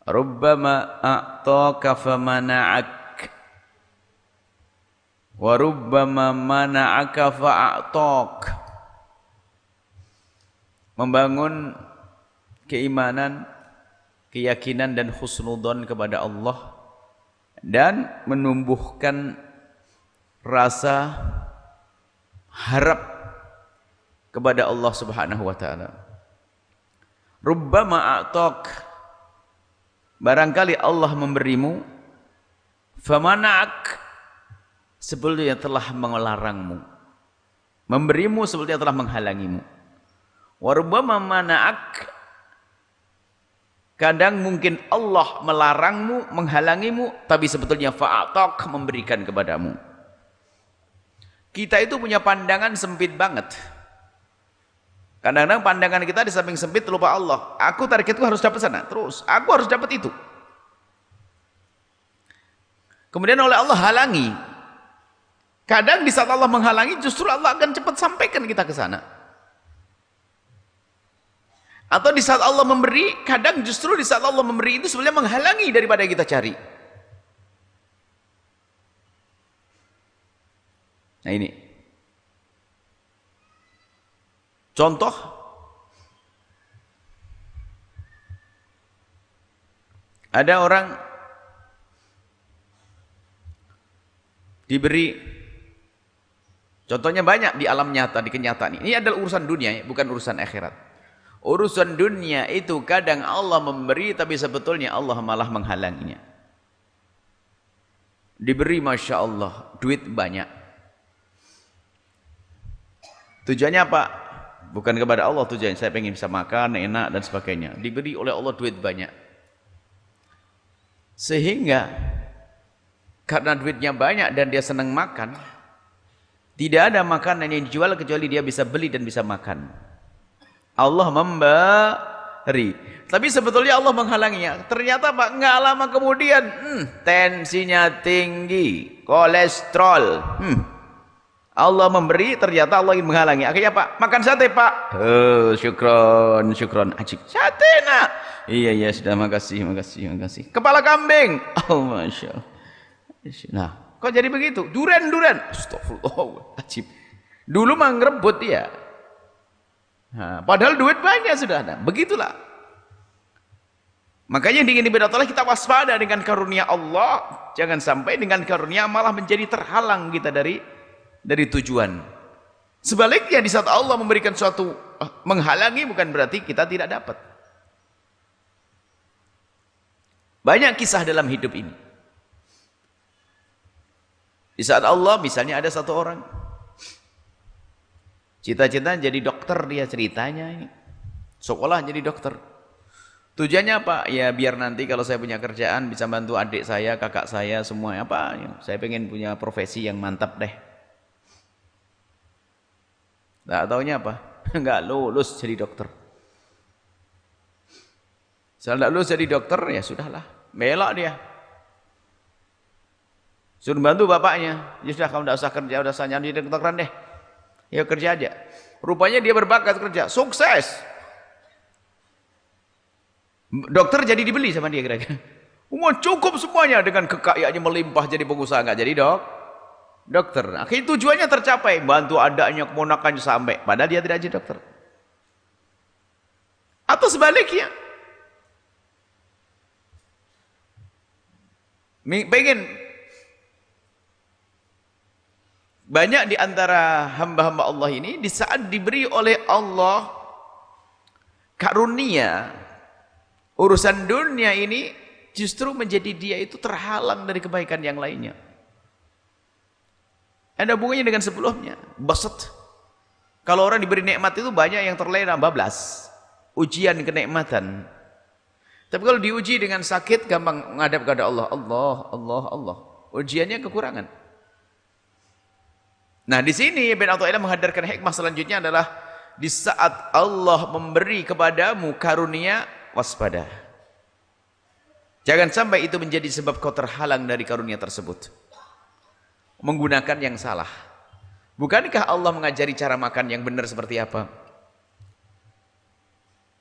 Rubbama a'taka famana'ak wa rubbama mana'aka fa'atak. Membangun keimanan, keyakinan dan husnudzon kepada Allah dan menumbuhkan rasa harap kepada Allah Subhanahu wa taala. Rubbama a'tak, barangkali Allah memberimu, famana'ak, sebelumnya telah melarangmu, memberimu sebelumnya telah menghalangimu. Wa rubbama mana'ak, kadang mungkin Allah melarangmu, menghalangimu, tapi sebetulnya fa'atak, memberikan kepadamu. Kita itu punya pandangan sempit banget. Kadang-kadang pandangan kita di samping sempit lupa Allah. Aku targetku harus dapat sana, terus aku harus dapat itu. Kemudian oleh Allah halangi. Kadang di saat Allah menghalangi, justru Allah akan cepat sampaikan kita ke sana. Atau di saat Allah memberi, kadang justru di saat Allah memberi itu sebenarnya menghalangi daripada kita cari. Nah ini contoh, ada orang diberi, contohnya banyak di alam nyata, di kenyataan ini adalah urusan dunia, bukan urusan akhirat. Urusan dunia itu kadang Allah memberi, tapi sebetulnya Allah malah menghalanginya. Diberi Masya Allah duit banyak, tujuannya apa? Bukan kepada Allah tujuannya, saya pengen bisa makan enak dan sebagainya. Diberi oleh Allah duit banyak, sehingga karena duitnya banyak dan dia senang makan, tidak ada makanan yang dijual kecuali dia bisa beli dan bisa makan. Allah memberi, tapi sebetulnya Allah menghalanginya. Ternyata Pak, nggak lama kemudian tensinya tinggi, kolesterol. Allah memberi, ternyata Allah ingin menghalangi. Akhirnya Pak, makan sate Pak. Syukron, ajib. Sate nak. Iya sudah, makasih. Kepala kambing. Oh Masya Allah. Nah, kok jadi begitu? Duren. Astagfirullah, ajib. Dulu mah ngerebut dia. Nah, padahal duit banyak sudah ada. Begitulah. Makanya ingin ibadat Allah kita waspada dengan karunia Allah. Jangan sampai dengan karunia malah menjadi terhalang kita dari tujuan. Sebaliknya di saat Allah memberikan suatu menghalangi, bukan berarti kita tidak dapat. Banyak kisah dalam hidup ini. Di saat Allah, misalnya ada satu orang cita-cita jadi dokter, dia ceritanya ini sekolah jadi dokter. Tujuannya apa? Ya biar nanti kalau saya punya kerjaan bisa bantu adik saya, kakak saya, semua apa. Saya pengen punya profesi yang mantap deh. Tak taunya apa? Enggak lulus jadi dokter. Setelah enggak lulus jadi dokter, ya sudahlah, belok dia. Suruh bantu bapaknya. Ya sudah, kamu enggak usah kerja, udah usah nyari kedokteran deh. Ya kerja aja. Rupanya dia berbakat kerja, sukses. Dokter jadi dibeli sama dia kira-kira. Cukup semuanya, dengan kekayaannya melimpah jadi pengusaha, enggak jadi dokter. Akhirnya tujuannya tercapai, bantu adanya, keponakannya sampai. Padahal dia tidak jadi dokter. Atau sebaliknya, pengen. Banyak di antara hamba-hamba Allah ini di saat diberi oleh Allah karunia urusan dunia ini, justru menjadi dia itu terhalang dari kebaikan yang lainnya. Ada hubungannya dengan sebelumnya. Baset. Kalau orang diberi nikmat itu banyak yang terlena, bablas. Ujian kenikmatan. Tapi kalau diuji dengan sakit, gampang menghadap kepada Allah. Allah. Ujiannya kekurangan. Nah, di sini Ibn Athaillah menghadirkan hikmah selanjutnya adalah di saat Allah memberi kepadamu karunia, waspada. Jangan sampai itu menjadi sebab kau terhalang dari karunia tersebut. Menggunakan yang salah. Bukankah Allah mengajari cara makan yang benar seperti apa?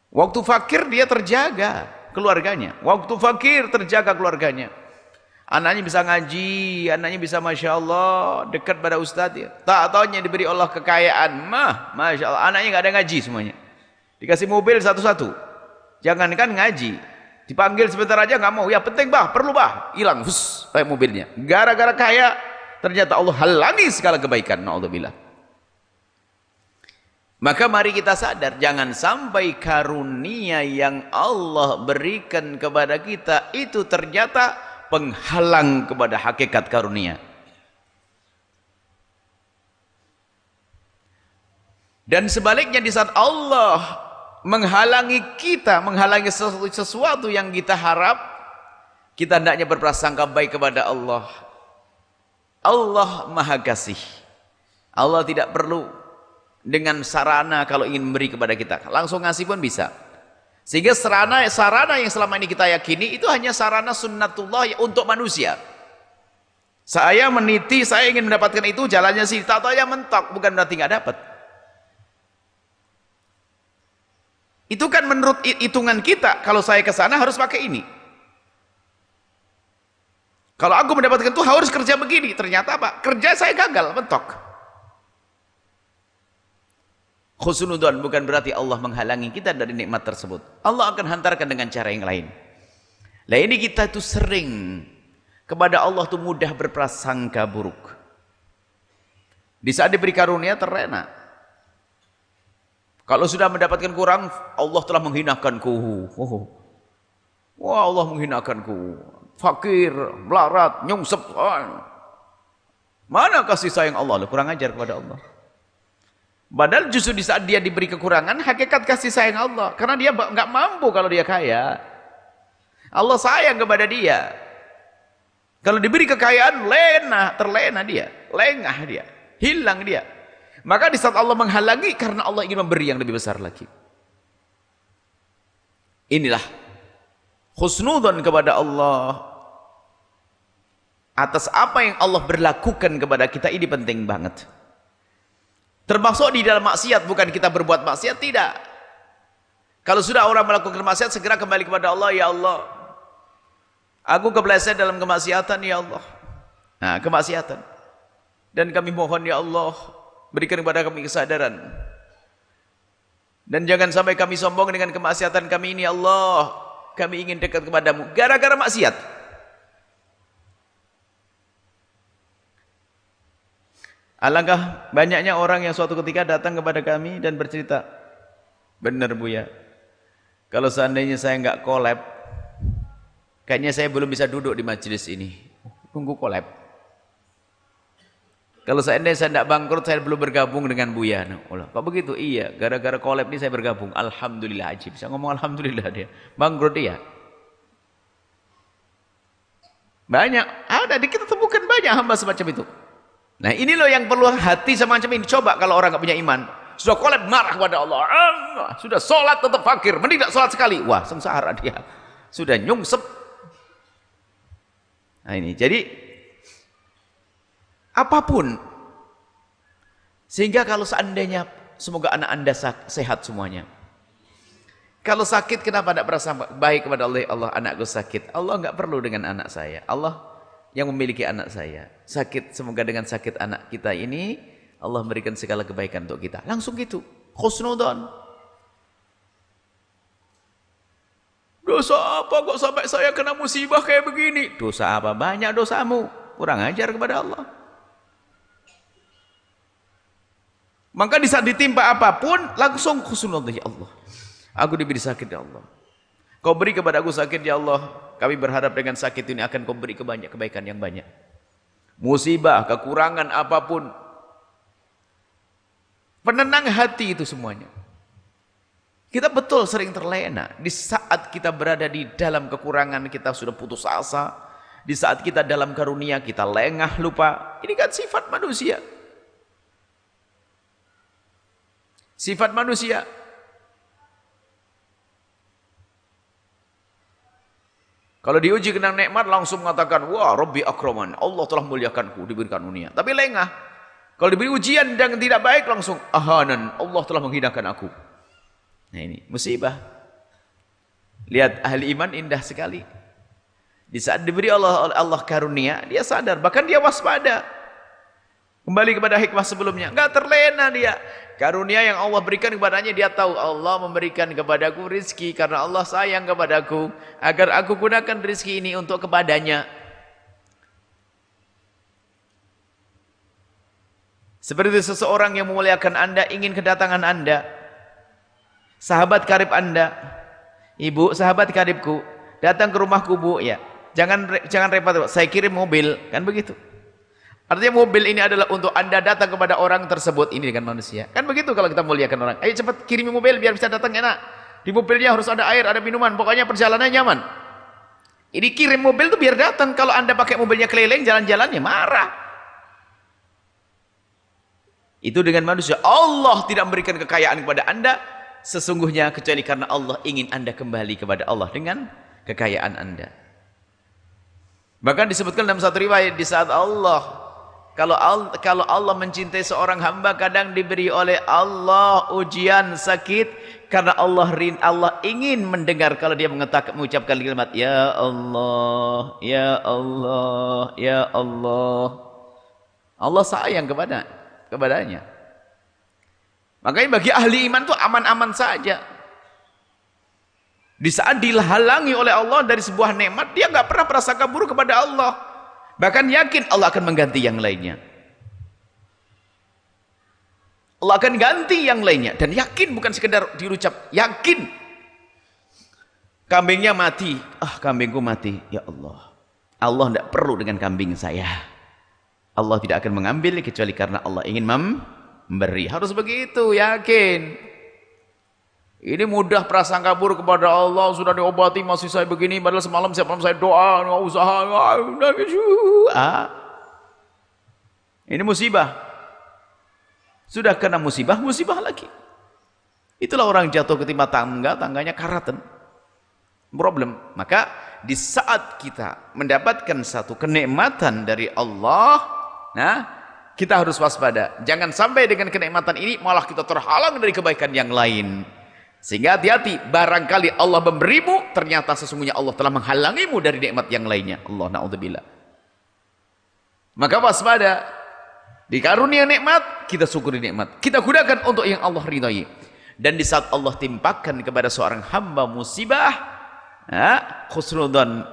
Waktu fakir dia terjaga. keluarganya. Waktu fakir terjaga keluarganya. Anaknya bisa ngaji, anaknya bisa Masya Allah dekat pada ustadz ya. Tak taunya diberi Allah kekayaan, Masya Allah, anaknya nggak ada ngaji semuanya. Dikasih mobil satu-satu, jangankan ngaji, dipanggil sebentar aja nggak mau. Ya penting bah, perlu bah, hilang, kayak mobilnya. Gara-gara kaya, ternyata Allah halangi segala kebaikan. Na'udzubillah. Maka mari kita sadar, jangan sampai karunia yang Allah berikan kepada kita itu ternyata penghalang kepada hakikat karunia. Dan sebaliknya, di saat Allah menghalangi kita, menghalangi sesuatu yang kita harap, kita hendaknya berprasangka baik kepada Allah. Allah Maha Kasih. Allah tidak perlu dengan sarana kalau ingin memberi kepada kita, langsung ngasih pun bisa. Sehingga sarana yang selama ini kita yakini itu hanya sarana sunnatullah untuk manusia. Saya meniti, saya ingin mendapatkan itu, jalannya sih, tak tahu ya mentok, bukan berarti nggak dapat. Itu kan menurut hitungan kita, kalau saya ke sana harus pakai ini. Kalau aku mendapatkan itu harus kerja begini, ternyata apa? Kerja saya gagal, mentok. Khusnudzon bukan berarti Allah menghalangi kita dari nikmat tersebut. Allah akan hantarkan dengan cara yang lain. Nah ini kita itu sering kepada Allah itu mudah berprasangka buruk. Di saat diberi karunia terlena. Kalau sudah mendapatkan kurang, Allah telah menghinakanku. Wah, Allah menghinakanku. Fakir, melarat, nyungsep. Mana kasih sayang Allah? Kurang ajar kepada Allah. Padahal justru di saat dia diberi kekurangan, hakikat kasih sayang Allah. Karena dia nggak mampu kalau dia kaya. Allah sayang kepada dia. Kalau diberi kekayaan, terlena dia. Lengah dia. Hilang dia. Maka di saat Allah menghalangi, karena Allah ingin memberi yang lebih besar lagi. Inilah husnudzon kepada Allah. Atas apa yang Allah berlakukan kepada kita, ini penting banget. Termasuk di dalam maksiat, bukan kita berbuat maksiat, tidak. Kalau sudah orang melakukan maksiat, segera kembali kepada Allah. Ya Allah, aku kepleset dalam kemaksiatan, ya Allah. Nah, kemaksiatan. Dan kami mohon, ya Allah, berikan kepada kami kesadaran. Dan jangan sampai kami sombong dengan kemaksiatan kami ini, ya Allah. Kami ingin dekat kepadamu. Gara-gara maksiat. Alangkah banyaknya orang yang suatu ketika datang kepada kami dan bercerita, benar Buya, kalau seandainya saya nggak collab, kayaknya saya belum bisa duduk di majelis ini. Tunggu collab. Kalau seandainya saya tidak bangkrut, saya belum bergabung dengan Buya. Nah, kok begitu? Iya, gara-gara collab ini saya bergabung. Alhamdulillah, ajib. Saya ngomong alhamdulillah dia. Bangkrut dia. Banyak, ada, kita temukan banyak hamba semacam itu. Nah ini loh yang perlu hati semacam ini. Coba kalau orang nggak punya iman, sudah kolab marah kepada Allah, sudah sholat tetap fakir, mending tidak sholat sekali, wah sengsara dia, sudah nyungsep. Nah ini, jadi apapun, sehingga kalau seandainya, semoga anak anda sehat semuanya. Kalau sakit, kenapa tidak berasa baik kepada Allah? Allah, anakku sakit. Allah nggak perlu dengan anak saya. Allah yang memiliki anak saya sakit, semoga dengan sakit anak kita ini Allah memberikan segala kebaikan untuk kita. Langsung gitu, khusnudzon. Dosa apa kok sampai saya kena musibah kayak begini? Dosa apa? Banyak dosamu, kurang ajar kepada Allah. Maka di saat ditimpa apapun, langsung khusnudzon, ya Allah, aku diberi sakit, ya Allah, kau beri kepada aku sakit, ya Allah. Kami berharap dengan sakit ini akan kau beri kebaikan yang banyak. Musibah, kekurangan apapun, penenang hati itu semuanya. Kita betul sering terlena. Di saat kita berada di dalam kekurangan, kita sudah putus asa. Di saat kita dalam karunia, kita lengah, lupa. Ini kan sifat manusia. Sifat manusia. Kalau diuji kena nikmat langsung mengatakan, wah Rabbi akraman, Allah telah muliakanku, diberikan dunia. Tapi lengah. Kalau diberi ujian dan tidak baik langsung ahanan, Allah telah menghinakan aku. Nah ini musibah. Lihat ahli iman indah sekali. Di saat diberi Allah karunia, dia sadar, bahkan dia waspada. Kembali kepada hikmah sebelumnya, enggak terlena dia. Karunia yang Allah berikan kepadanya, dia tahu Allah memberikan kepadaku rizki karena Allah sayang kepadaku, agar aku gunakan rizki ini untuk kepadanya. Seperti seseorang yang memuliakan Anda, ingin kedatangan Anda, sahabat karib Anda, ibu, sahabat karibku, datang ke rumahku bu, ya, jangan repot, saya kirim mobil, kan begitu. Artinya mobil ini adalah untuk Anda datang kepada orang tersebut, ini dengan manusia. Kan begitu kalau kita muliakan orang. Ayo cepat kirimi mobil biar bisa datang enak. Di mobilnya harus ada air, ada minuman, pokoknya perjalanan nyaman. Ini kirim mobil itu biar datang. Kalau Anda pakai mobilnya keliling jalan-jalannya marah. Itu dengan manusia. Allah tidak memberikan kekayaan kepada Anda sesungguhnya kecuali karena Allah ingin Anda kembali kepada Allah dengan kekayaan Anda. Bahkan disebutkan dalam satu riwayat, di saat kalau Allah mencintai seorang hamba, kadang diberi oleh Allah ujian sakit karena Allah ingin mendengar kalau dia mengucapkan kalimat ya Allah, ya Allah, ya Allah. Allah sayang kepadanya. Makanya bagi ahli iman itu aman-aman saja. Di saat dihalangi oleh Allah dari sebuah nikmat, dia nggak pernah prasangka buruk kepada Allah. Bahkan yakin Allah akan mengganti yang lainnya. Allah akan ganti yang lainnya. Dan yakin, bukan sekedar diucap, yakin. Kambingnya mati. Kambingku mati. Ya Allah. Allah tidak perlu dengan kambing saya. Allah tidak akan mengambil kecuali karena Allah ingin memberi. Harus begitu, yakin. Ini mudah prasangka buruk kepada Allah, sudah diobati masih saya begini, padahal semalam saya doa, nggak usaha, ini musibah. Sudah kena musibah lagi. Itulah orang jatuh ketimpa tangganya karatan. Problem. Maka di saat kita mendapatkan satu kenikmatan dari Allah, kita harus waspada. Jangan sampai dengan kenikmatan ini malah kita terhalang dari kebaikan yang lain. Sehingga hati-hati, barangkali Allah memberimu, ternyata sesungguhnya Allah telah menghalangimu dari nikmat yang lainnya. Allah na'udzubillah. Maka waspada, di karunia nikmat, kita syukuri nikmat. Kita gunakan untuk yang Allah ridhai. Dan di saat Allah timpakan kepada seorang hamba musibah, khusnudzan,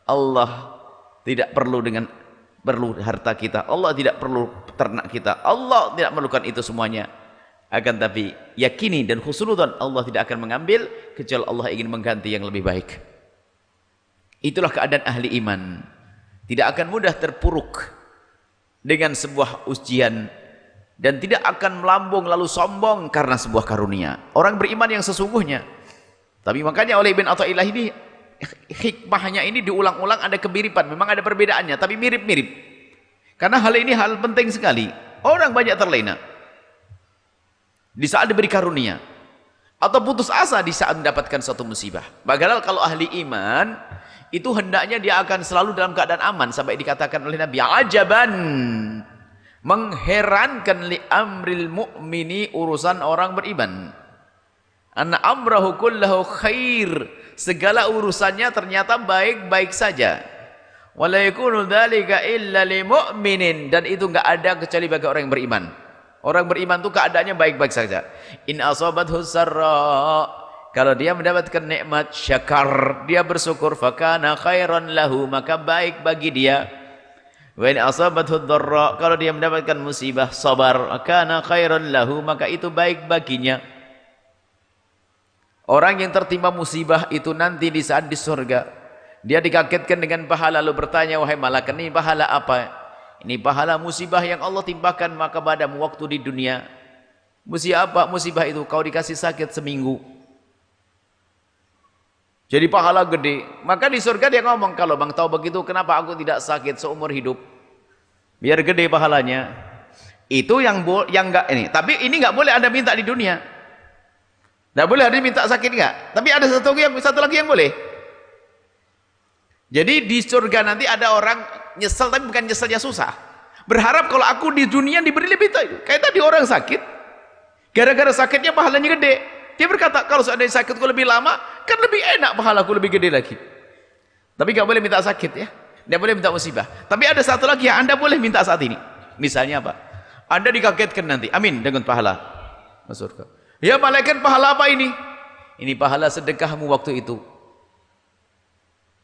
Allah tidak perlu harta kita, Allah tidak perlu ternak kita, Allah tidak memerlukan itu semuanya. Akan tapi yakini dan khusnudzan, Allah tidak akan mengambil kecuali Allah ingin mengganti yang lebih baik. Itulah keadaan ahli iman. Tidak akan mudah terpuruk dengan sebuah ujian dan tidak akan melambung lalu sombong karena sebuah karunia. Orang beriman yang sesungguhnya. Tapi makanya oleh Ibn Athaillah ini hikmahnya ini diulang-ulang, ada kemiripan, memang ada perbedaannya tapi mirip-mirip. Karena hal ini hal penting sekali. Orang banyak terlena di saat diberi karunia, atau putus asa di saat mendapatkan suatu musibah. Padahal kalau ahli iman itu hendaknya dia akan selalu dalam keadaan aman, sampai dikatakan oleh Nabi, ajaban, mengherankan li amril mu'mini, urusan orang beriman. Anna amrahu kullahu khair, segala urusannya ternyata baik-baik saja. Wala yakunu dzalika illa lil mu'minin, dan itu enggak ada kecuali bagi orang yang beriman. Orang beriman itu keadaannya baik-baik saja. In asabathu sarra, kalau dia mendapatkan nikmat, syakar, dia bersyukur, fakana khairan lahu, maka baik bagi dia. Wa in asabathu dharra, kalau dia mendapatkan musibah, sabar, kana khairan lahu, maka itu baik baginya. Orang yang tertimpa musibah itu nanti di saat di surga, dia dikagetkan dengan pahala, lalu bertanya, wahai malaikat, ini pahala apa? Ini pahala musibah yang Allah timpakan maka padamu waktu di dunia. Musibah apa? Musibah itu kau dikasih sakit seminggu, jadi pahala gede. Maka di surga dia ngomong, kalau bang tahu begitu kenapa aku tidak sakit seumur hidup, biar gede pahalanya. Itu yang enggak ini. Tapi ini enggak boleh Anda minta di dunia. Enggak boleh Anda minta sakit enggak. Tapi ada satu lagi yang boleh. Jadi di surga nanti ada orang nyesel, tapi bukan nyeselnya susah. Berharap kalau aku di dunia diberi lebih itu. Kayak tadi orang sakit, gara-gara sakitnya pahalanya gede. Dia berkata, kalau seandainya sakitku lebih lama, kan lebih enak pahalaku lebih gede lagi. Tapi nggak boleh minta sakit ya. Dia boleh minta musibah. Tapi ada satu lagi yang Anda boleh minta saat ini. Misalnya apa? Anda dikagetkan nanti. Amin dengan pahala masuk surga. Ya malaikat, pahala apa ini? Ini pahala sedekahmu waktu itu.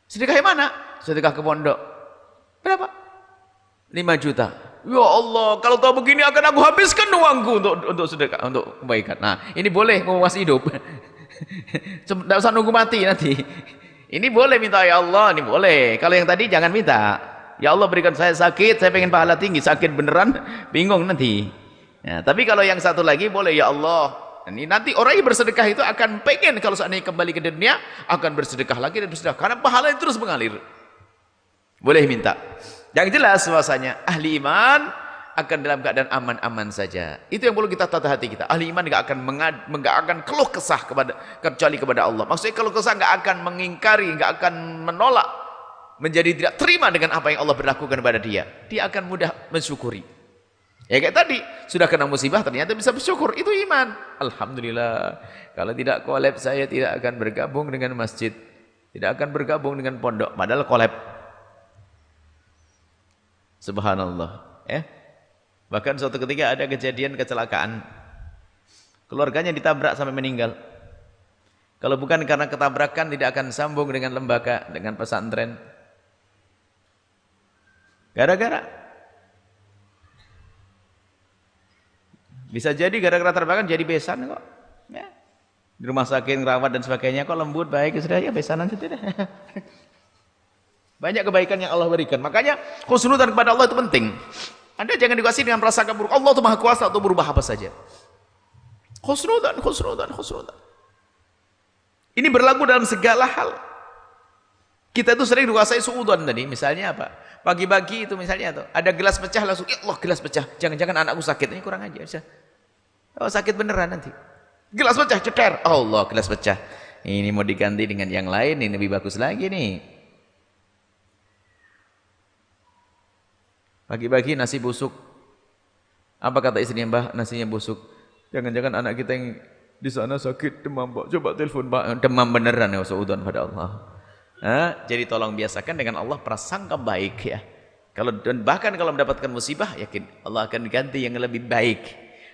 Sedekah yang mana? Sedekah ke pondok. Berapa? 5 juta. Ya Allah, kalau tahu begini akan aku habiskan uangku untuk sedekah, untuk kebaikan. Nah, ini boleh mau masih hidup. Tidak usah nunggu mati nanti. Ini boleh minta, ya Allah, ini boleh. Kalau yang tadi jangan minta. Ya Allah, berikan saya sakit, saya pengen pahala tinggi, sakit beneran, bingung nanti. Ya, tapi kalau yang satu lagi boleh, ya Allah. Ini nanti orang yang bersedekah itu akan pengen kalau seandainya kembali ke dunia akan bersedekah lagi dan bersedekah karena pahala terus mengalir. Boleh minta. Yang jelas bahwasanya ahli iman akan dalam keadaan aman-aman saja. Itu yang perlu kita tata hati kita. Ahli iman enggak akan keluh kesah kecuali kepada Allah. Maksudnya keluh kesah enggak akan mengingkari, enggak akan menolak, menjadi tidak terima dengan apa yang Allah berlakukan kepada dia. Dia akan mudah mensyukuri. Ya kayak tadi, sudah kena musibah ternyata bisa bersyukur. Itu iman. Alhamdulillah. Kalau tidak kolab saya tidak akan bergabung dengan masjid. Tidak akan bergabung dengan pondok. Padahal kolab. Subhanallah. Ya. Bahkan suatu ketika ada kejadian kecelakaan. Keluarganya ditabrak sampai meninggal. Kalau bukan karena ketabrakan tidak akan sambung dengan lembaga, dengan pesantren. Gara-gara. Bisa jadi gara-gara tabrakan jadi besan kok. Ya. Di rumah sakit, ngerawat dan sebagainya kok lembut, baik, sudah ya besanan saja deh. Banyak kebaikan yang Allah berikan. Makanya husnudzan kepada Allah itu penting. Anda jangan dikasih dengan prasangka buruk. Allah itu Maha Kuasa untuk berubah apa saja. Husnudzan. Ini berlaku dalam segala hal. Kita itu sering dikuasai suudzon tadi. Misalnya apa? Pagi-pagi itu misalnya tuh, ada gelas pecah langsung, ya Allah gelas pecah. Jangan-jangan anakku sakit. Ini kurang aja. Oh sakit beneran nanti. Gelas pecah, ceter. Allah gelas pecah. Ini mau diganti dengan yang lain, ini lebih bagus lagi nih. Pagi-pagi nasi busuk. Apa kata istrinya, Mbah? Nasinya busuk. Jangan-jangan anak kita yang di sana sakit demam, Pak. Coba telepon, Pak. Demam beneran ya, suudzon pada Allah. Jadi tolong biasakan dengan Allah prasangka baik ya. Bahkan kalau mendapatkan musibah, yakin Allah akan ganti yang lebih baik.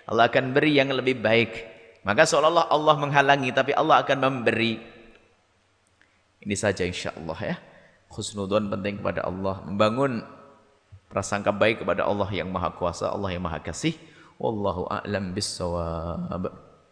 Allah akan beri yang lebih baik. Maka seolah-olah Allah menghalangi, tapi Allah akan memberi. Ini saja insyaAllah ya. Husnudzon penting kepada Allah. Membangun prasangka baik kepada Allah yang Maha Kuasa, Allah yang Maha Kasih. Wallahu a'lam bissawab.